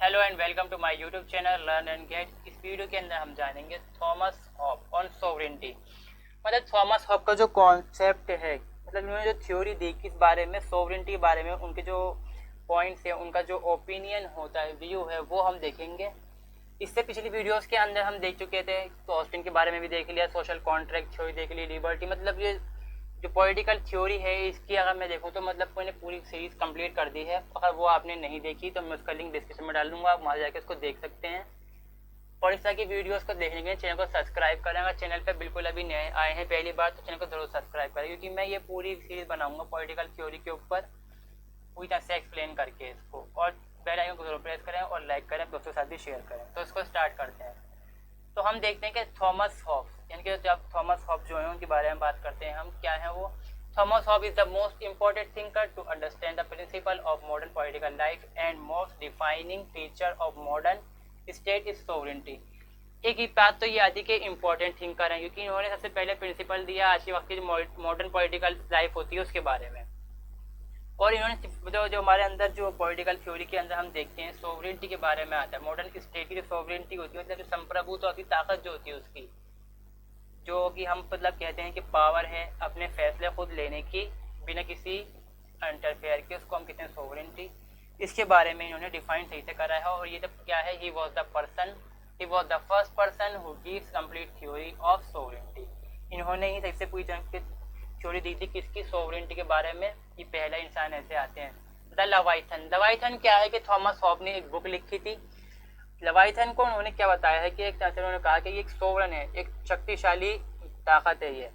Hello and welcome to my YouTube channel learn and get. इस video के अंदर हम जानेंगे थॉमस हॉब ऑन सोवरेनिटी। मतलब थॉमस हॉब का जो कॉन्सेप्ट है, मतलब उन्होंने जो थ्योरी दी किस बारे में, सोवरेनिटी के बारे में, उनके जो पॉइंट्स है, उनका जो ओपिनियन होता है, व्यू है, वो हम देखेंगे। इससे पिछली वीडियोस के अंदर हम देख चुके थे, तो ऑस्टिन के बारे में भी देख लिया, सोशल कॉन्ट्रैक्ट थ्योरी देख ली, लिबर्टी, मतलब ये जो पॉलिटिकल थ्योरी है इसकी अगर मैं देखूँ तो मतलब मैंने पूरी सीरीज कंप्लीट कर दी है। अगर वो आपने नहीं देखी तो मैं उसका लिंक डिस्क्रिप्शन में डाल दूंगा, आप वहाँ जाकर उसको देख सकते हैं। और इस तरह की वीडियोस को देखने के लिए चैनल को सब्सक्राइब करें। अगर चैनल पर बिल्कुल अभी नए आए हैं पहली बार तो चैनल को जरूर सब्सक्राइब करें, क्योंकि मैं ये पूरी सीरीज बनाऊंगा पॉलिटिकल थ्योरी के ऊपर पूरी तरह से एक्सप्लेन करके इसको। और बेल आइकन को जरूर प्रेस करें और लाइक करें, दोस्तों के साथ भी शेयर करें। तो इसको स्टार्ट करते हैं। तो हम देखते हैं कि थॉमस हॉब्स, यानी कि जब थॉमस हॉब्स जो है उनके बारे में बात करते हैं हम, क्या है वो। Thomas Hobbes is the most important thinker to understand the principle of modern political life and most defining feature of modern state is sovereignty. एक ही बात तो ये आती कि इंपॉर्टेंट थिंकर हैं, क्योंकि इन्होंने सबसे पहले प्रिंसिपल दिया आज के वक्त की जो मॉडर्न पॉलिटिकल लाइफ होती है उसके बारे में। और इन्होंने जो हमारे अंदर जो पॉलिटिकल थ्योरी के अंदर हम देखते हैं सोवरेनिटी के बारे में आता है। मॉडर्न स्टेट की जो सोवरेनिटी होती है, मतलब जो संप्रभुत्व की ताकत जो होती है उसकी, जो कि हम मतलब कहते हैं कि पावर है अपने फैसले खुद लेने की बिना किसी इंटरफेयर के, उसको हम कहते हैं सोवरेनिटी। इसके बारे में इन्होंने डिफाइन सही से करा है। और ये तो क्या है, he was the first person who gives complete theory of sovereignty. इन्होंने ही सबसे पूरी थ्योरी दी थी किसकी, सोवरेनिटी के बारे में। ये पहला इंसान ऐसे आते हैं। द लवाइथन। लवाइथन क्या है कि थॉमस हॉब ने एक बुक लिखी थी। लवाइथन को उन्होंने क्या बताया है कि एक तरह से उन्होंने कहा कि ये एक सोवरन है, एक शक्तिशाली ताकत है ये।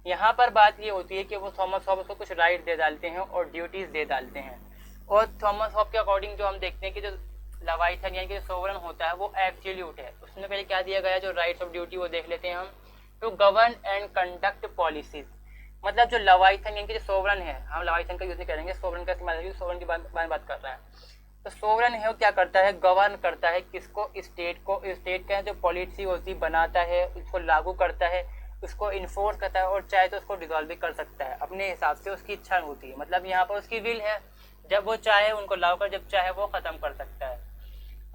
यहाँ पर बात ये होती है कि वो थॉमस हॉब उसको कुछ राइट दे डालते हैं और ड्यूटीज दे डालते हैं। और थॉमस हॉब के अकॉर्डिंग जो हम देखते हैं कि जो लवाइथन यानी कि जो सोवरन होता है वो एब्सोल्यूट है। उसमें पहले क्या दिया गया, जो राइट्स ऑफ ड्यूटी वो देख लेते हैं हम। To govern and conduct policies, मतलब जो लवाइथन यानी कि जो सोवरन है, हम लवाइथन का यूज नहीं करेंगे, सोवरन का इस्तेमाल, सोवरन के बारे में बात कर रहे हैं। तो सोवरन है वो क्या करता है, गवर्न करता है किसको, स्टेट को। स्टेट का जो पॉलिसी होती बनाता है, उसको लागू करता है, उसको इन्फोर्स करता है, और चाहे तो उसको डिसॉल्व भी कर सकता है अपने हिसाब से, उसकी इच्छा होती है। मतलब यहाँ पर उसकी विल है, जब वो चाहे उनको लागू कर, जब चाहे वो खत्म कर सकता है।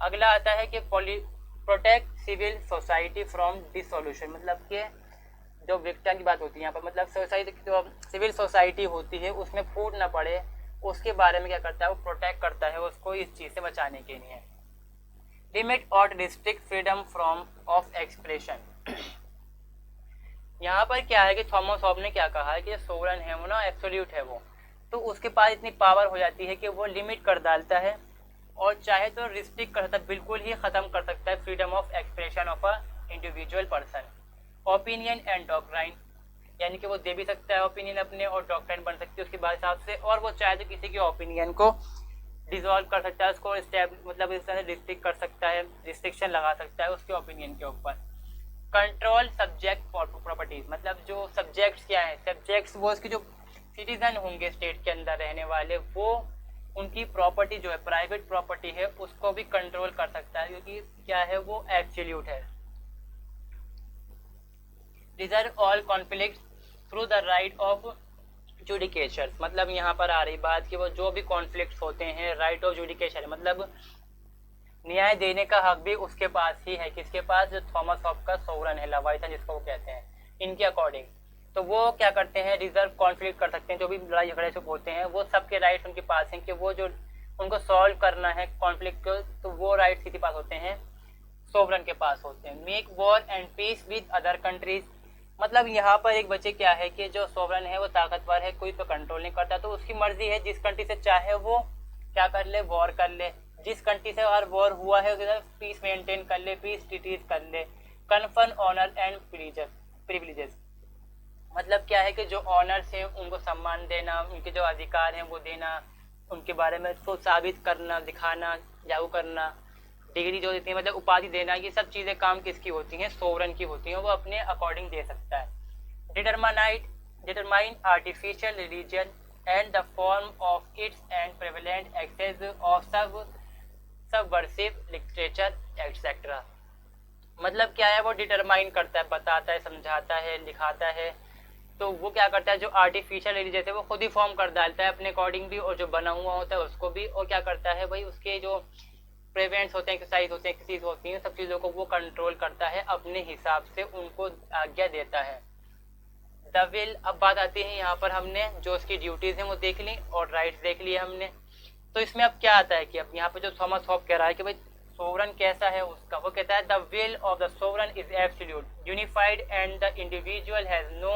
अगला आता है कि protect civil society from dissolution, मतलब कि जो विक्टिम की बात होती है यहाँ पर, मतलब सोसाइटी जो सिविल सोसाइटी होती है उसमें फूट ना पड़े, उसके बारे में क्या करता है वो प्रोटेक्ट करता है उसको इस चीज से बचाने के लिए। लिमिट और restrict freedom from of expression. यहाँ पर क्या है कि थॉमस हॉब ने क्या कहा है कि सोवरन है वो ना, एब्सोल्यूट है वो, तो उसके पास इतनी पावर हो जाती है कि वो लिमिट कर डालता है और चाहे तो रिस्ट्रिक्ट कर सकता है, बिल्कुल ही खत्म कर सकता है freedom of expression of a individual person. Opinion and doctrine, यानी कि वो दे भी सकता है ओपिनियन अपने, और डॉक्ट्राइन बन सकती है उसके बाद हिसाब से। और वो चाहे तो किसी के ओपिनियन को डिसॉल्व कर सकता है, उसको मतलब इस तरह रिस्ट्रिक्ट कर सकता है, रिस्ट्रिक्शन लगा सकता है उसके ओपिनियन के ऊपर। कंट्रोल सब्जेक्ट प्रॉपर्टीज, मतलब जो सब्जेक्ट्स क्या है, सब्जेक्ट्स वो उसके जो सिटीजन होंगे स्टेट के अंदर रहने वाले, वो उनकी प्रॉपर्टी जो है, प्राइवेट प्रॉपर्टी है, उसको भी कंट्रोल कर सकता है, क्योंकि क्या है वो एब्सोल्यूट है। Reserve all conflict through the right of adjudication, मतलब यहाँ पर आ रही बात कि वो जो भी कॉन्फ्लिक्ट होते हैं, राइट ऑफ जुडिकेशन, मतलब न्याय देने का हक भी उसके पास ही है। किसके पास, जो थॉमस हॉब का सोवरन है, लवाइथन जिसको वो कहते हैं, इनके अकॉर्डिंग। तो वो क्या करते हैं, रिजर्व कॉन्फ्लिक्ट कर सकते हैं, जो भी लड़ाई झगड़े सब होते हैं वो सबके राइट्स उनके पास हैं, कि वो जो उनको सॉल्व करना है कॉन्फ्लिक्ट को, तो वो राइट्स किसके पास होते हैं, सोवरन के पास होते हैं। Make war and peace with other countries, मतलब यहाँ पर एक बच्चे क्या है कि जो सोवरन है वो ताकतवर है, कोई तो कंट्रोल नहीं करता, तो उसकी मर्जी है, जिस कंट्री से चाहे वो क्या कर ले, वॉर कर ले। जिस कंट्री से अगर वॉर हुआ है उसके साथ पीस मेंटेन कर ले, पीस ट्रीटीज कर ले। कन्फर्म ऑनर एंड प्रिविलेजेस, मतलब क्या है कि जो ऑनर्स हैं उनको सम्मान देना, उनके जो अधिकार हैं वो देना, उनके बारे में उसको साबित करना, दिखाना, लागू करना, डिग्री जो देती है मतलब उपाधि देना, ये सब चीजें काम किसकी होती हैं, सोवरन की होती हैं, वो अपने अकॉर्डिंग दे सकता है। Determine artificial religion and the form of its and prevalent excess of subversive literature etcetera, मतलब क्या है वो डिटरमाइन करता है, बताता है, समझाता है, लिखाता है। तो वो क्या करता है, जो आर्टिफिशियल रिलीजन है वो खुद ही फॉर्म कर डालता है अपने अकॉर्डिंग भी, और जो बना हुआ होता है उसको भी। और क्या करता है भाई, उसके जो प्रेवेंट्स होते हैं, एक्सरसाइज होते हैं, एक्सरसाइज होती हैं, सब चीज़ों को वो कंट्रोल करता है, अपने हिसाब से उनको आज्ञा देता है। द विल, अब बात आती है यहाँ पर, हमने जो उसकी ड्यूटीज़ हैं वो देख ली और राइट्स देख लिए हमने। तो इसमें अब क्या आता है कि अब यहाँ पर जो थॉमस हॉब कह रहा है कि भाई सोवरन कैसा है उसका, वो कहता है the will of the sovereign is absolute, unified and the individual has no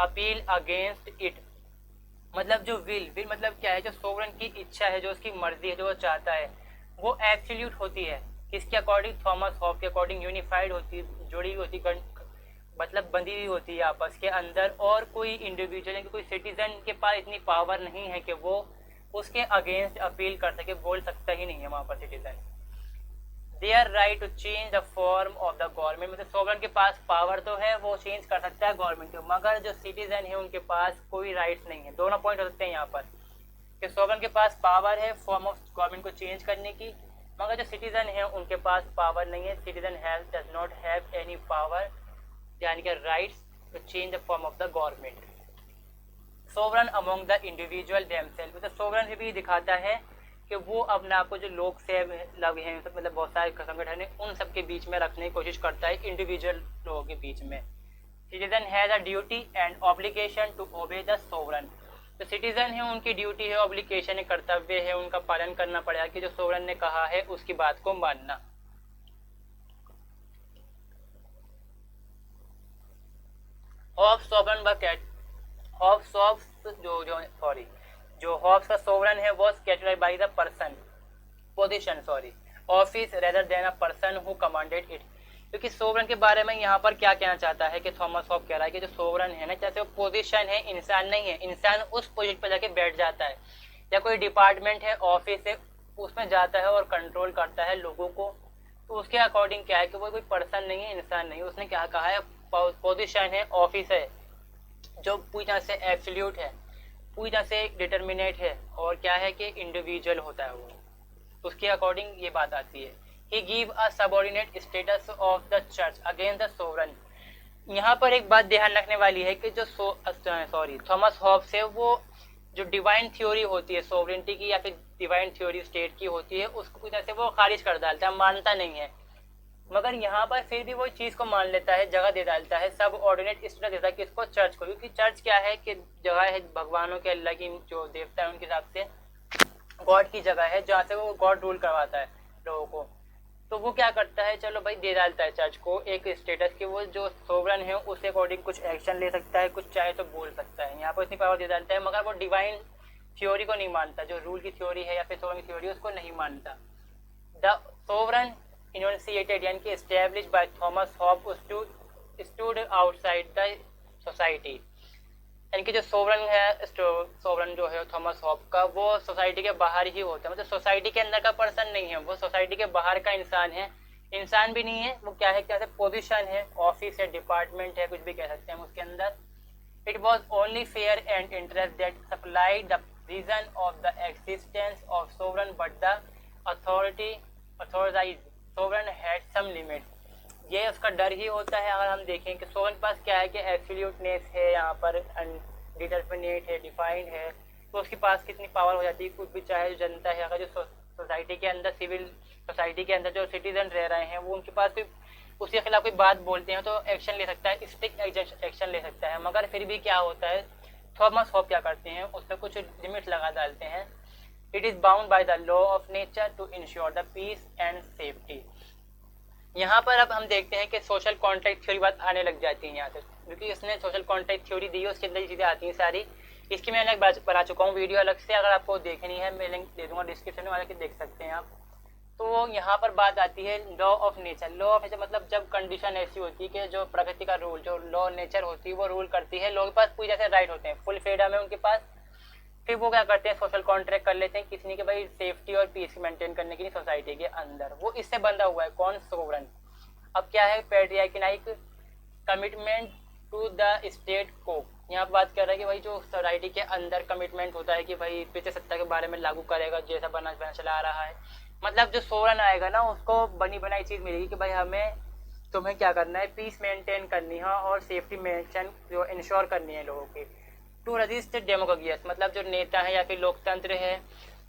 appeal against it. मतलब जो विल मतलब क्या है, जो सोवरन की इच्छा है, जो उसकी मर्जी है, जो वो चाहता है, वो एब्सोल्यूट होती है। किसके अकॉर्डिंग? थॉमस हॉब के अकॉर्डिंग यूनिफाइड होती, जुड़ी होती, मतलब बंधी हुई होती है आपस के अंदर, और कोई इंडिविजुअल या कोई सिटीजन के पास इतनी पावर नहीं है कि वो उसके अगेंस्ट अपील कर सके, बोल सकता ही नहीं है वहाँ पर citizen. Their right to change the form of the government, मतलब सोवरन के पास पावर तो है, वो चेंज कर सकता है गवर्नमेंट को, मगर जो सिटीजन है उनके पास कोई राइट्स नहीं है। दोनों पॉइंट हो सकते हैं यहाँ पर कि सोवरन के पास पावर है फॉर्म ऑफ गवर्नमेंट को चेंज करने की, मगर जो सिटीजन है उनके पास पावर नहीं है। Citizen does not have any power, यानी कि rights to change the form of the government. Sovereign among the individual themselves, मतलब सोवरन भी दिखाता है कि वो अपने आप को जो लोग से लग हैं, मतलब बहुत सारे संगठन है, उन सब के बीच में रखने की कोशिश करता है, इंडिविजुअल लोगों के बीच में। Citizen has a duty and obligation to obey the sovereign, तो सिटीजन है उनकी ड्यूटी है, ऑब्लिगेशन है, कर्तव्य है, उनका पालन करना पड़ेगा कि जो सोवरन ने कहा है उसकी बात को मानना। ऑफ सोवरन व कैट, ऑफ सॉफ्ट जो हॉब्स का सोवरन है वो categorised by the person, position office rather than a person who commanded it. क्योंकि सोवरन के बारे में यहाँ पर क्या कहना चाहता है कि थॉमस हॉब कह रहा है कि जो सोवरन है ना, जैसे वो पोजीशन है, इंसान नहीं है। इंसान उस पोजीशन पर जाके बैठ जाता है, या कोई डिपार्टमेंट है, ऑफिस है, उसमें जाता है और कंट्रोल करता है लोगों को। तो उसके अकॉर्डिंग क्या है कि वो कोई पर्सन नहीं है, इंसान नहीं है। उसने क्या कहा है, पोजीशन है, ऑफिस है, जो पूरी तरह से एब्सोल्यूट है, पूरी तरह से डिटर्मिनेट है, और क्या है कि इंडिविजुअल होता है वो, उसके अकॉर्डिंग ये बात आती है। He give a subordinate status of the church against the sovereign. यहाँ पर एक बात ध्यान रखने वाली है कि जो थॉमस हॉब्स है, वो जो डिवाइन थ्योरी होती है सोवरेनिटी की, या फिर डिवाइन थ्योरी स्टेट की होती है, उसको पूरी तरह से वो खारिज कर डालता है, मानता नहीं है। मगर यहाँ पर फिर भी वो चीज़ को मान लेता है, जगह दे डालता है, सब ऑर्डिनेट स्टेटस देता है किसको, चर्च को। क्योंकि चर्च क्या है कि जगह है भगवानों के, अल्लाह की जो देवता है उनके हिसाब से गॉड की जगह है, जहाँ से वो गॉड रूल करवाता है लोगों को। तो वो क्या करता है, चलो भाई दे डालता है चर्च को एक स्टेटस कि वो जो सोवरन है उसके अकॉर्डिंग कुछ एक्शन ले सकता है, कुछ चाहे तो बोल सकता है। यहाँ पर इतनी पावर दे डालता है, मगर वो डिवाइन थ्योरी को नहीं मानता, जो रूल की थ्योरी है या फिर सोवरन की थ्योरी उसको नहीं मानता। द सोवरन इनिशिएटेड यानी कि established by Thomas hob stood outside the society, यानी कि जो सोवरन है, सोवरन जो है थॉमस हॉब का, वो सोसाइटी के बाहर ही होता है, मतलब सोसाइटी के अंदर का पर्सन नहीं है, वो सोसाइटी के बाहर का इंसान है। इंसान भी नहीं है वो, क्या है, क्या पोजीशन है, ऑफिस है, डिपार्टमेंट है, कुछ भी कह सकते हैं उसके अंदर। It was only fear and interest that supplied the reason of the existence of sovereign, but the authorize sovereign had some limit. ये उसका डर ही होता है। अगर हम देखें कि सोवरन के पास क्या है कि एब्सोल्यूटनेस है, यहाँ पर डिटरमिनेट है, डिफाइंड है, तो उसके पास कितनी पावर हो जाती है, कुछ भी चाहे जो जनता है, अगर जो सोसाइटी के अंदर, सिविल सोसाइटी के अंदर जो सिटीजन रह रहे हैं, वो उनके पास कोई उसके खिलाफ कोई बात बोलते हैं तो एक्शन ले सकता है, स्ट्रिक्ट एक्शन ले सकता है। मगर फिर भी क्या होता है, थॉमस हॉब क्या करते हैं, उस पर कुछ लिमिट लगा डालते हैं। It is bound by the law of nature to ensure the peace and safety. यहाँ पर अब हम देखते हैं कि सोशल कॉन्ट्रैक्ट थ्योरी बात आने लग जाती है यहाँ से, क्योंकि इसने सोशल कॉन्ट्रैक्ट थ्योरी दी है, उसके अंदर चीज़ें आती हैं सारी। इसकी मैं अलग बना चुका हूँ वीडियो अलग से, अगर आपको देखनी है मैं लिंक दे दूंगा डिस्क्रिप्शन में, वाला कि देख सकते हैं आप। तो यहाँ पर बात आती है law of nature. Law of nature मतलब जब कंडीशन ऐसी होती है कि जो प्रकृति का रूल, जो लॉ नेचर होती है वो रूल करती है, लोगों के पास पूरी जैसे राइट होते हैं, फुल फ्रीडम है उनके पास। फिर वो क्या करते हैं, सोशल कॉन्ट्रैक्ट कर लेते हैं किसी के भाई सेफ्टी और पीस मेंटेन करने के लिए सोसाइटी के अंदर। वो इससे बंधा हुआ है, कौन, सोवरन। अब क्या है, पैट्रियार्किक कमिटमेंट टू द स्टेट को। यहाँ पर बात कर रहा है कि भाई जो सोसाइटी के अंदर कमिटमेंट होता है कि भाई पिछले सत्ता के बारे में लागू करेगा, जैसा बना चला रहा है। मतलब जो सोवरन आएगा ना, उसको बनी बनाई चीज़ मिलेगी कि भाई हमें, तुम्हें क्या करना है, पीस मेंटेन करनी है और सेफ्टी मेंटेन जो इंश्योर करनी है लोगों की। टू रजिस्ट डेमोक्रेसी मतलब जो नेता है या फिर लोकतंत्र है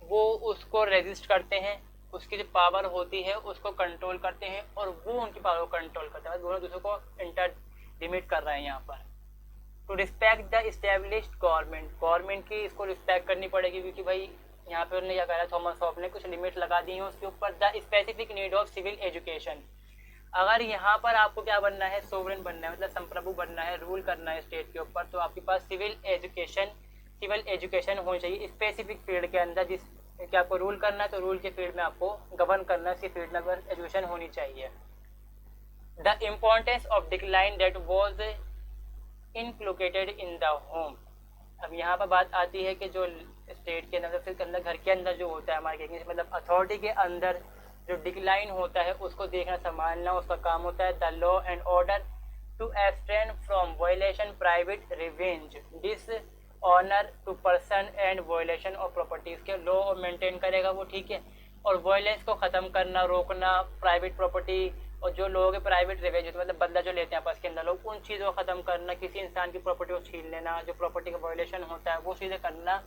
वो उसको रजिस्ट करते हैं, उसकी जो पावर होती है उसको कंट्रोल करते हैं और वो उनकी पावर को कंट्रोल करते हैं, दोनों दूसरों को इंटर लिमिट कर रहे हैं यहाँ पर। To respect the established government की इसको रिस्पेक्ट करनी पड़ेगी, क्योंकि भाई यहाँ पे उन्होंने क्या कहा, थॉमस हॉब ने कुछ लिमिट लगा दी है उसके ऊपर। The specific need of civil education, अगर यहाँ पर आपको क्या बनना है, सोवरेन बनना है, मतलब संप्रभु बनना है, रूल करना है स्टेट के ऊपर, तो आपके पास सिविल एजुकेशन होनी चाहिए स्पेसिफिक फील्ड के अंदर। जिस कि आपको रूल करना है तो रूल के फील्ड में आपको गवर्न करना है, उसकी फील्ड में एजुकेशन होनी चाहिए। The importance of decline that was included in the home, अब यहाँ पर बात आती है कि जो स्टेट के अंदर, फिर के अंदर, घर के अंदर जो होता है हमारे कहने मतलब अथॉरिटी के अंदर जो डिक्लाइन होता है उसको देखना संभालना उसका काम होता है। The law and order to abstain from violation private revenge dishonour to person and violation of properties के लॉ मेंटेन करेगा वो, ठीक है, और वायलेंस को ख़त्म करना, रोकना, प्राइवेट प्रॉपर्टी और जो लोगों के प्राइवेट रिवेंज मतलब बदला जो लेते हैं आपस के अंदर लोग, उन चीज़ों को ख़त्म करना, किसी इंसान की प्रॉपर्टी को छीन लेना, जो प्रॉपर्टी का वायलेशन होता है वो चीज़ें करना,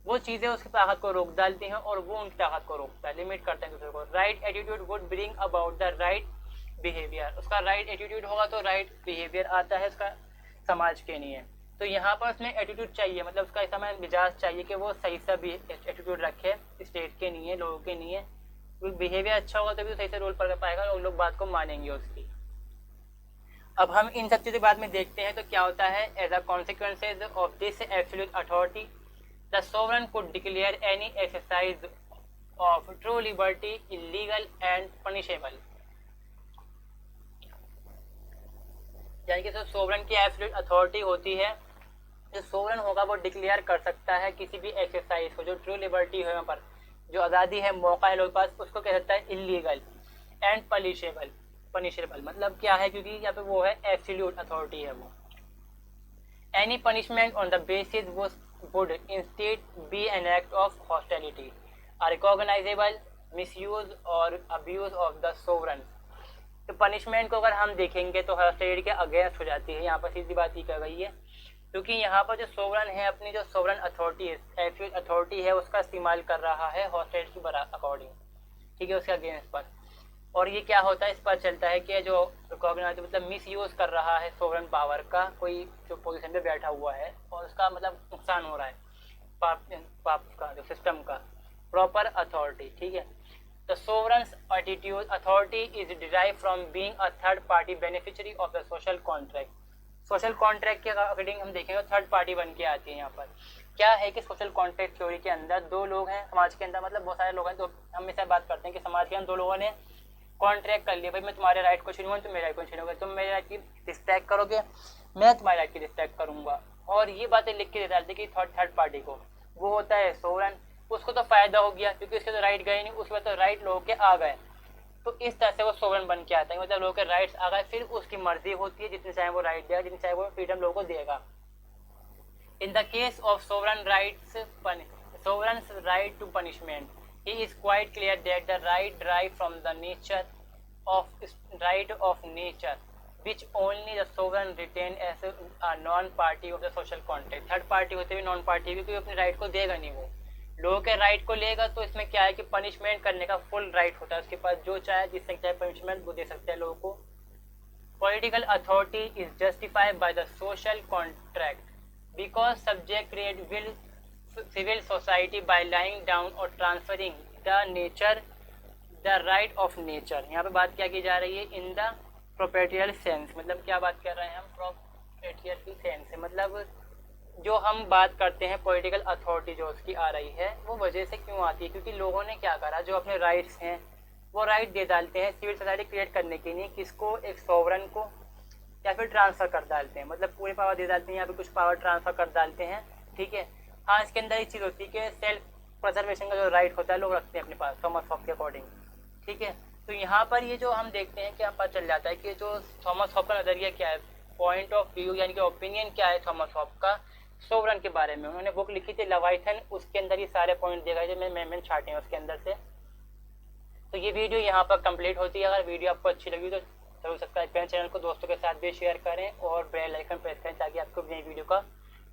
वो चीज़ें उसकी ताकत को रोक डालती हैं और वो उनकी ताकत को रोकता है, लिमिट करते हैं दूसरे को। Right attitude would bring about the right behaviour, उसका राइट एटीट्यूड होगा तो राइट बिहेवियर आता है उसका समाज के लिए। तो यहाँ पर उसमें एटीट्यूड चाहिए, मतलब उसका ऐसा मिजाज चाहिए कि वो सही सा भी एटीट्यूड रखे स्टेट के लिए, लोगों के लिए। बिहेवियर अच्छा होगा तभी तो सही से रोल कर पाएगा और लोग बात को मानेंगे उसकी। अब हम इन सब चीज़ें बाद में देखते हैं तो क्या होता है। As a consequences of this absolute authority the sovereign could declare any exercise of true liberty illegal and punishable, यानी कि जो सोवरेन की एब्सोल्यूट अथॉरिटी होती है, जो सोवरेन होगा वो डिक्लेयर कर सकता है किसी भी एक्सरसाइज को, जो ट्रू लिबर्टी है वहाँ पर जो आज़ादी है, मौका है लोगों के पास, उसको कह सकता है इलीगल एंड पनिशेबल मतलब क्या है, क्योंकि यहाँ पे वो है एब्सोल्यूट अथॉरिटी है वो। Any punishment on the basis वो would instead be an act of hostility are recognizable misuse और अब्यूज ऑफ द सोवरेन। तो पनिशमेंट को अगर हम देखेंगे तो हॉस्टिलिटी के अगेंस्ट हो जाती है, यहाँ पर सीधी बात ही कर गई है, क्योंकि यहाँ पर जो सोवरेन है अपनी जो सोवरेन अथॉरिटी है, एब्सोल्यूट अथॉरिटी है, उसका इस्तेमाल कर रहा है हॉस्टिलिटी के अकॉर्डिंग, ठीक है, उसके अगेंस्ट पर। और ये क्या होता है, इस पर चलता है कि जो रिकॉग्नाइज मतलब मिस यूज़ कर रहा है सोवरेन पावर का कोई जो पोजीशन पे बैठा हुआ है और उसका मतलब नुकसान हो रहा है पाप का जो सिस्टम का प्रॉपर अथॉरिटी, ठीक है। The sovereign's attitude authority is derive from being a third party beneficiary of the social contract. Social contract के अकॉर्डिंग हम देखेंगे तो थर्ड पार्टी बन के आती है। यहाँ पर क्या है कि सोशल कॉन्ट्रैक्ट थ्योरी के अंदर दो लोग हैं समाज के अंदर, मतलब बहुत सारे लोग हैं, तो हम हमेशा बात करते हैं कि समाज के अंदर दो लोगों ने कॉन्ट्रैक्ट कर लिया, भाई मैं तुम्हारे राइट को छीनूंगा, तुम मेरे राइट को छीनोगे, तुम मेरे राइट की रिस्पेक्ट करोगे, मैं तुम्हारे राइट की रिस्पेक्ट करूंगा, और ये बातें लिख के दे डालते कि थर्ड पार्टी को, वो होता है सोवरेन। उसको तो फायदा हो गया क्योंकि उसके तो राइट गए नहीं, उसके बाद तो राइट लोगों के आ गए, तो इस तरह से वो सोवरेन बन के आता है, मतलब लोगों के राइट्स आ गए, फिर उसकी मर्जी होती है जितने चाहे वो राइट देगा, जितने चाहे वो फ्रीडम लोगों को देगा। In the case of sovereign rights sovereign's right to punishment, he is quite clear that the right derive from the nature of nature which only the sovereign retain as a non-party of the social contract। Third party होते हुए non party भी कोई अपने right को देगा नहीं, वो लोगों के राइट को लेगा, तो इसमें क्या है कि पनिशमेंट करने का फुल राइट होता है उसके पास, जो चाहे जिससे चाहे पनिशमेंट वो दे सकते हैं लोगों को। Political authority is justified by the social contract because subject create will civil society by lying down or transferring the nature the right of nature। यहाँ पे बात क्या की जा रही है, इन द प्रोपेटियल सेंस, मतलब क्या बात कर रहे हैं हम, प्रोपेटियल की सेंस है, मतलब जो हम बात करते हैं पॉलिटिकल अथॉरिटी जो उसकी आ रही है वो वजह से क्यों आती है, क्योंकि लोगों ने क्या करा, जो अपने राइट्स हैं वो राइट दे डालते हैं सिविल सोसाइटी क्रिएट करने के लिए, किसको, एक सोवरेन को, या फिर ट्रांसफ़र कर डालते हैं, मतलब पूरी पावर दे डालते हैं या फिर कुछ पावर ट्रांसफ़र कर डालते हैं, ठीक है। हाँ, इसके अंदर एक चीज़ होती है कि सेल्फ प्रिजर्वेशन का जो राइट होता है लोग रखते हैं अपने पास थॉमस हॉब के अकॉर्डिंग, ठीक है। तो यहाँ पर ये जो हम देखते हैं कि पता चल जाता है कि जो थॉमस हॉब का नज़रिया क्या है, पॉइंट ऑफ व्यू यानी कि ओपिनियन क्या है थॉमस हॉब का सोवरेन के बारे में। उन्होंने बुक लिखी थी लेविथन, उसके अंदर ये सारे पॉइंट दिए गए जो मैंने छाटे हैं उसके अंदर से। तो ये वीडियो यहाँ पर कंप्लीट होती है। अगर वीडियो आपको अच्छी लगी तो जरूर सब्सक्राइब करें चैनल को, दोस्तों के साथ भी शेयर करें और बेल आइकन प्रेस करें ताकि आपको नई वीडियो का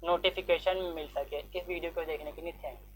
नोटिफिकेशन मिल सके। इस वीडियो को देखने के लिए थैंक्स।